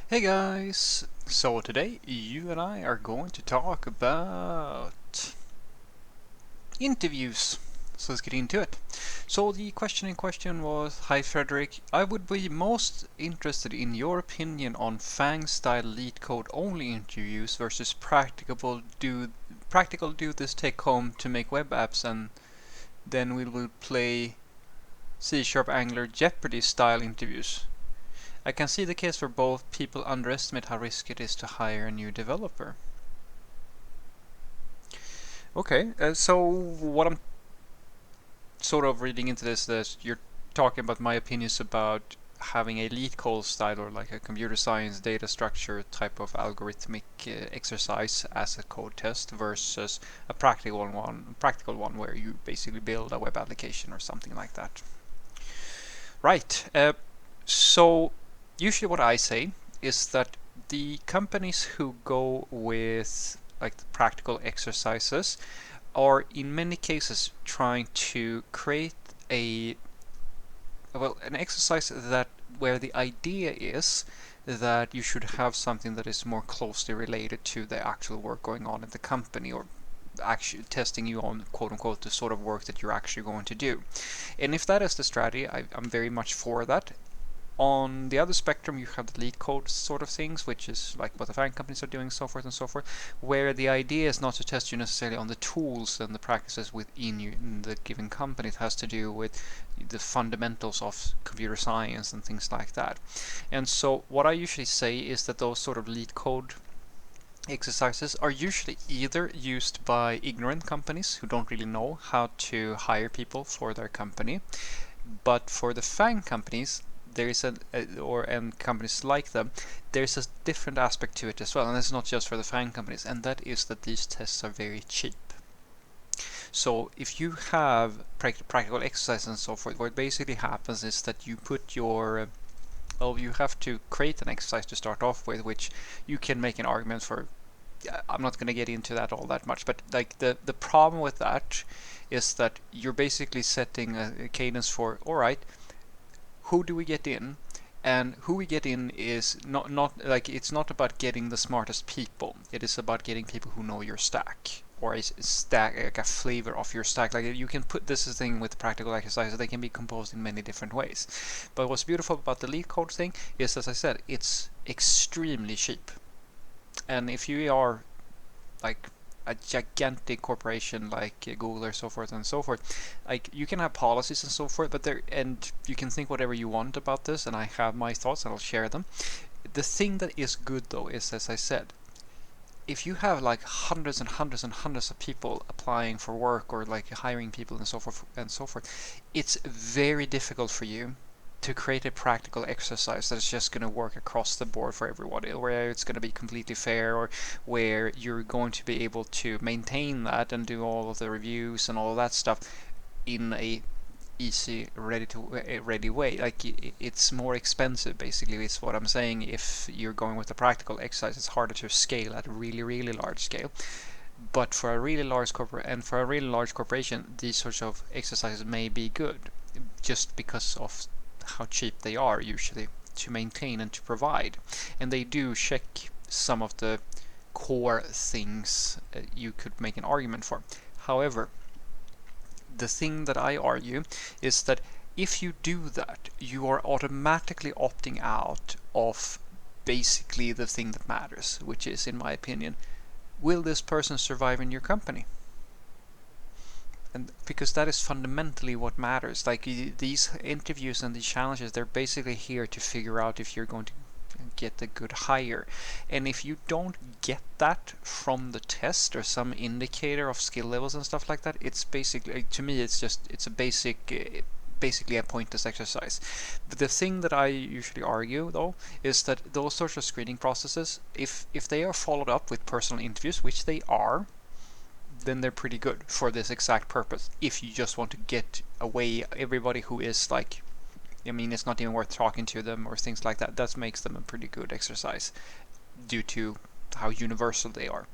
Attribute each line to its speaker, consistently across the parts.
Speaker 1: Hey guys! So today you and I are going to talk about interviews. So let's get into it. So the question in question was, hi Frederick, I would be most interested in your opinion on FANG style lead code only interviews versus practical do this take home to make web apps and then we will play C# Angular Jeopardy style interviews. I can see the case for both. People underestimate how risky it is to hire a new developer. Okay, so what I'm sort of reading into this is you're talking about my opinions about having a lead code style or like a computer science data structure type of algorithmic exercise as a code test versus a practical one where you basically build a web application or something like that. Right. So usually what I say is that the companies who go with like the practical exercises are in many cases trying to create an exercise that where the idea is that you should have something that is more closely related to the actual work going on in the company, or actually testing you on quote unquote the sort of work that you're actually going to do. And if that is the strategy, I'm very much for that. On the other spectrum, you have the lead code sort of things, which is like what the FANG companies are doing, so forth and so forth, where the idea is not to test you necessarily on the tools and the practices within in the given company. It has to do with the fundamentals of computer science and things like that. And so what I usually say is that those sort of lead code exercises are usually either used by ignorant companies who don't really know how to hire people for their company, but for the FANG companies, there is and companies like them, there's a different aspect to it as well, and it's not just for the FANG companies, and that is that these tests are very cheap. So if you have practical exercise and so forth, what basically happens is that you put your well, you have to create an exercise to start off with, which you can make an argument for. I'm not going to get into that all that much, but like the problem with that is that you're basically setting a cadence for, all right, who do we get in? And who we get in is not like, it's not about getting the smartest people. It is about getting people who know your stack, or a stack, like a flavor of your stack. Like you can put this thing with practical exercises, they can be composed in many different ways. But what's beautiful about the lead code thing is, as I said, it's extremely cheap. And if you are like a gigantic corporation like Google or so forth and so forth, like you can have policies and so forth, but there, and you can think whatever you want about this, and I have my thoughts and I'll share them. The thing that is good though is, as I said, if you have like hundreds and hundreds and hundreds of people applying for work or like hiring people and so forth, it's very difficult for you to create a practical exercise that's just going to work across the board for everybody, where it's going to be completely fair, or where you're going to be able to maintain that and do all of the reviews and all of that stuff in a easy ready way. Like it's more expensive basically is what I'm saying. If you're going with a practical exercise, it's harder to scale at a really large scale. But for a really large corporation, these sorts of exercises may be good, just because of how cheap they are usually to maintain and to provide. And they do check some of the core things you could make an argument for. However, the thing that I argue is that if you do that, you are automatically opting out of basically the thing that matters, which is, in my opinion, will this person survive in your company? And because that is fundamentally what matters. Like these interviews and these challenges, they're basically here to figure out if you're going to get a good hire. And if you don't get that from the test or some indicator of skill levels and stuff like that, it's basically, to me, it's a basically a pointless exercise. But the thing that I usually argue though is that those sorts of screening processes, if they are followed up with personal interviews, which they are, then they're pretty good for this exact purpose. If you just want to get away everybody who is like, I mean, it's not even worth talking to them or things like that. That makes them a pretty good exercise due to how universal they are.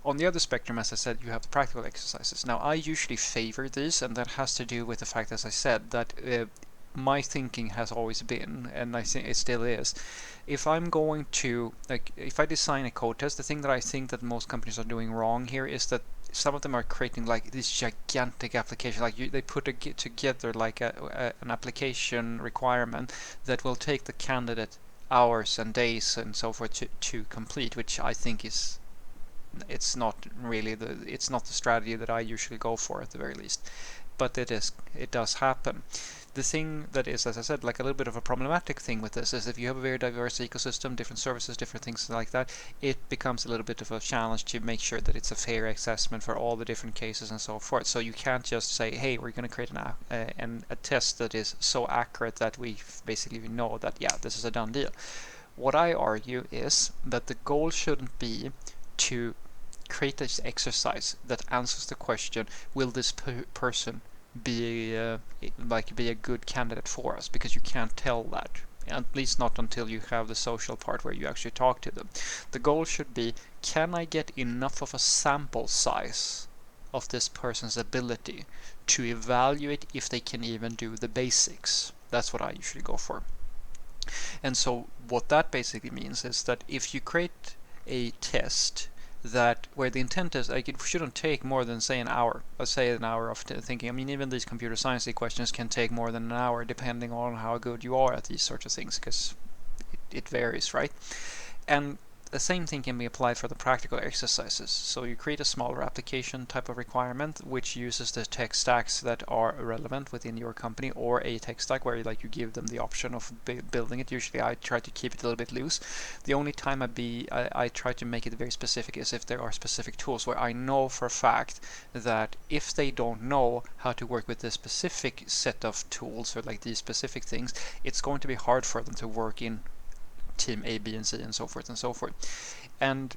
Speaker 1: On the other spectrum, as I said, you have the practical exercises. Now, I usually favor these, and that has to do with the fact, as I said, that my thinking has always been, and I think it still is, if I'm going to, like, if I design a code test, the thing that I think that most companies are doing wrong here is that some of them are creating like this gigantic application, like they put together like an application requirement that will take the candidate hours and days and so forth to complete, which I think is, it's not the strategy that I usually go for at the very least, but it does happen. The thing that is, as I said, like a little bit of a problematic thing with this is if you have a very diverse ecosystem, different services, different things like that, it becomes a little bit of a challenge to make sure that it's a fair assessment for all the different cases and so forth. So you can't just say, hey, we're going to create a test that is so accurate that we basically know that, yeah, this is a done deal. What I argue is that the goal shouldn't be to create this exercise that answers the question, will this person be be a good candidate for us, because you can't tell that, at least not until you have the social part where you actually talk to them. The goal should be, can I get enough of a sample size of this person's ability to evaluate if they can even do the basics? That's what I usually go for. And so what that basically means is that if you create a test that where the intent is, like, it shouldn't take more than, say, an hour. Let's say an hour of thinking. I mean, even these computer science questions can take more than an hour depending on how good you are at these sorts of things, because it varies, right? And the same thing can be applied for the practical exercises. So you create a smaller application type of requirement which uses the tech stacks that are relevant within your company, or a tech stack where you give them the option of building it. Usually I try to keep it a little bit loose. The only time I try to make it very specific is if there are specific tools where I know for a fact that if they don't know how to work with this specific set of tools or like these specific things, it's going to be hard for them to work in team A, B, and C, and so forth and so forth. And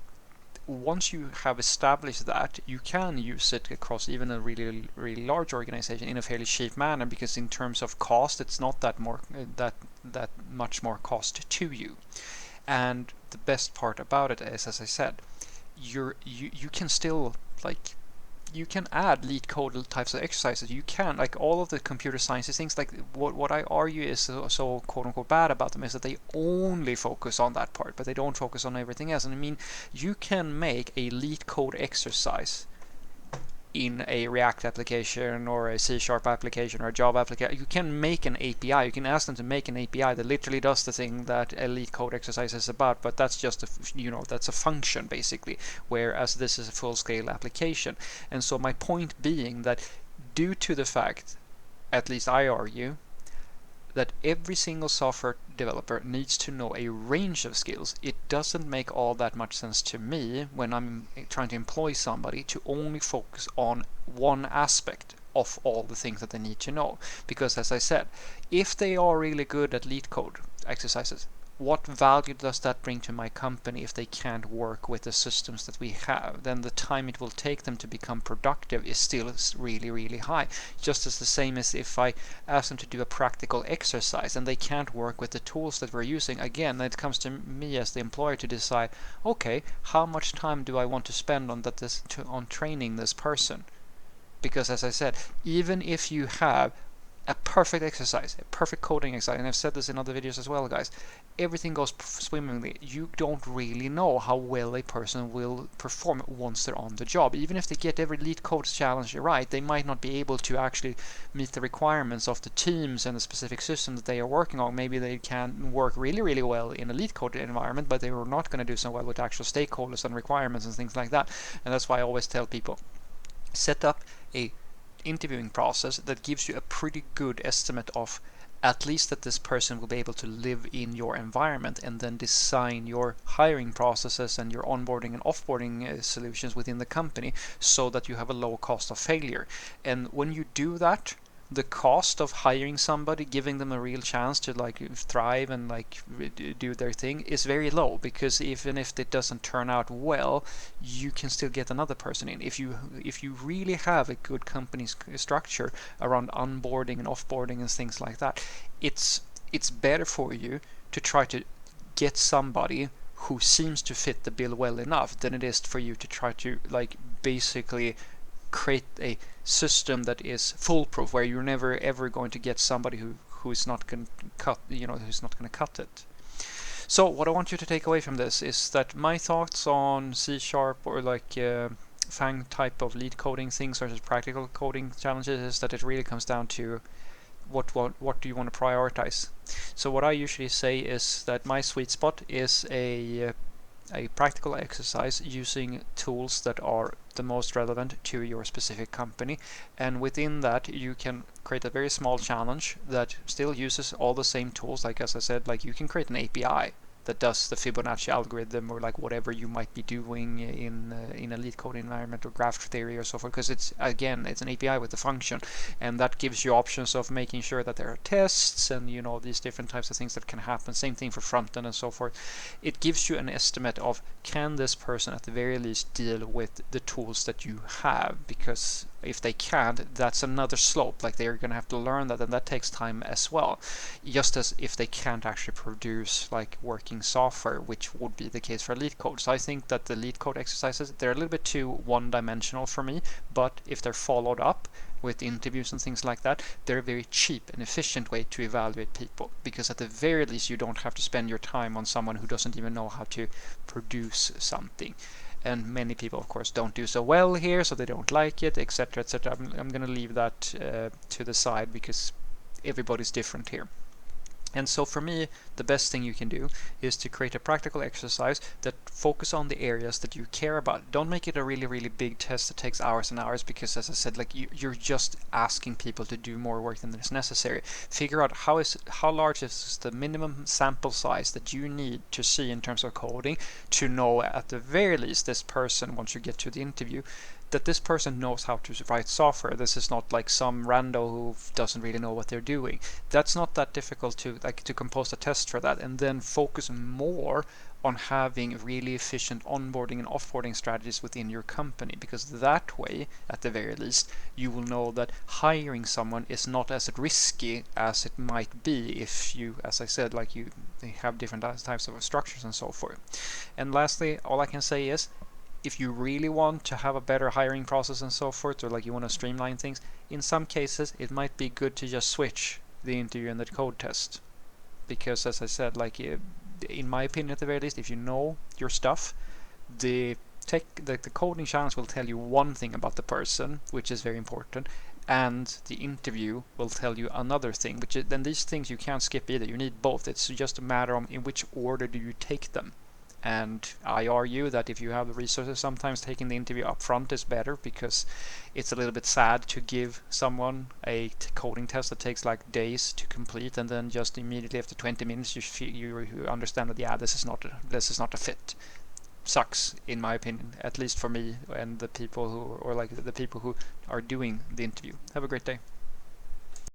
Speaker 1: once you have established that, you can use it across even a really, really large organization in a fairly cheap manner, because in terms of cost, it's not that much more cost to you. And the best part about it is, as I said, you can still, like, you can add lead code types of exercises. You can, like, all of the computer science things, like what I argue is so quote unquote bad about them is that they only focus on that part, but they don't focus on everything else. And I mean, you can make a lead code exercise in a React application or a C# application or a Java application. You can make an API. You can ask them to make an API that literally does the thing that a lead code exercise is about, but that's just that's a function basically, whereas this is a full-scale application. And so my point being that, due to the fact, at least I argue, that every single software developer needs to know a range of skills, it doesn't make all that much sense to me when I'm trying to employ somebody to only focus on one aspect of all the things that they need to know. Because, as I said, if they are really good at lead code exercises, what value does that bring to my company if they can't work with the systems that we have? Then the time it will take them to become productive is still really, really high. Just as the same as if I ask them to do a practical exercise and they can't work with the tools that we're using. Again, it comes to me as the employer to decide, okay, how much time do I want to spend on training this person? Because, as I said, even if you have a perfect exercise, a perfect coding exercise, and I've said this in other videos as well, guys, everything goes swimmingly, you don't really know how well a person will perform once they're on the job. Even if they get every lead code challenge right, they might not be able to actually meet the requirements of the teams and the specific system that they are working on. Maybe they can work really, really well in a lead code environment, but they are not going to do so well with actual stakeholders and requirements and things like that. And that's why I always tell people, set up a interviewing process that gives you a pretty good estimate of at least that this person will be able to live in your environment, and then design your hiring processes and your onboarding and offboarding solutions within the company so that you have a low cost of failure. And when you do that, the cost of hiring somebody, giving them a real chance to thrive and do their thing, is very low, because even if it doesn't turn out well, you can still get another person in. If you really have a good company structure around onboarding and offboarding and things like that, it's better for you to try to get somebody who seems to fit the bill well enough than it is for you to try to basically create a system that is foolproof, where you're never ever going to get somebody who's not going to cut, who's not going to cut it. So what I want you to take away from this is that my thoughts on C# or like FANG type of lead coding things versus practical coding challenges is that it really comes down to what do you want to prioritize. So what I usually say is that my sweet spot is a practical exercise using tools that are the most relevant to your specific company, and within that you can create a very small challenge that still uses all the same tools. Like as I said, like you can create an API that does the Fibonacci algorithm or like whatever you might be doing in a lead code environment or graph theory or so forth, because it's an API with a function, and that gives you options of making sure that there are tests and these different types of things that can happen. Same thing for front end and so forth. It gives you an estimate of, can this person at the very least deal with the tools that you have, because if they can't, that's another slope. Like they're going to have to learn that, and that takes time as well. Just as if they can't actually produce like working software, which would be the case for lead code. So I think that the lead code exercises, they're a little bit too one-dimensional for me, but if they're followed up with interviews and things like that, they're a very cheap and efficient way to evaluate people, because at the very least you don't have to spend your time on someone who doesn't even know how to produce something. And many people, of course, don't do so well here, so they don't like it, etc., etc. I'm going to leave that to the side because everybody's different here. And so for me, the best thing you can do is to create a practical exercise that focus on the areas that you care about. Don't make it a really, really big test that takes hours and hours, because as I said, like you're just asking people to do more work than is necessary. Figure out how large is the minimum sample size that you need to see in terms of coding to know at the very least this person, once you get to the interview, that this person knows how to write software. This is not like some rando who doesn't really know what they're doing. That's not that difficult to compose a test for that, and then focus more on having really efficient onboarding and offboarding strategies within your company, because that way, at the very least, you will know that hiring someone is not as risky as it might be if you, as I said, they have different types of structures and so forth. And lastly, all I can say is, if you really want to have a better hiring process and so forth, or like you want to streamline things, in some cases it might be good to just switch the interview and the code test. Because as I said, in my opinion at the very least, if you know your stuff, the coding challenge will tell you one thing about the person, which is very important, and the interview will tell you another thing, then these things you can't skip either. You need both. It's just a matter of in which order do you take them. And I argue that if you have the resources, sometimes taking the interview up front is better, because it's a little bit sad to give someone a coding test that takes like days to complete, and then just immediately after 20 minutes you understand that this is not a fit. Sucks, in my opinion, at least for me and the people who are doing the interview. Have a great day.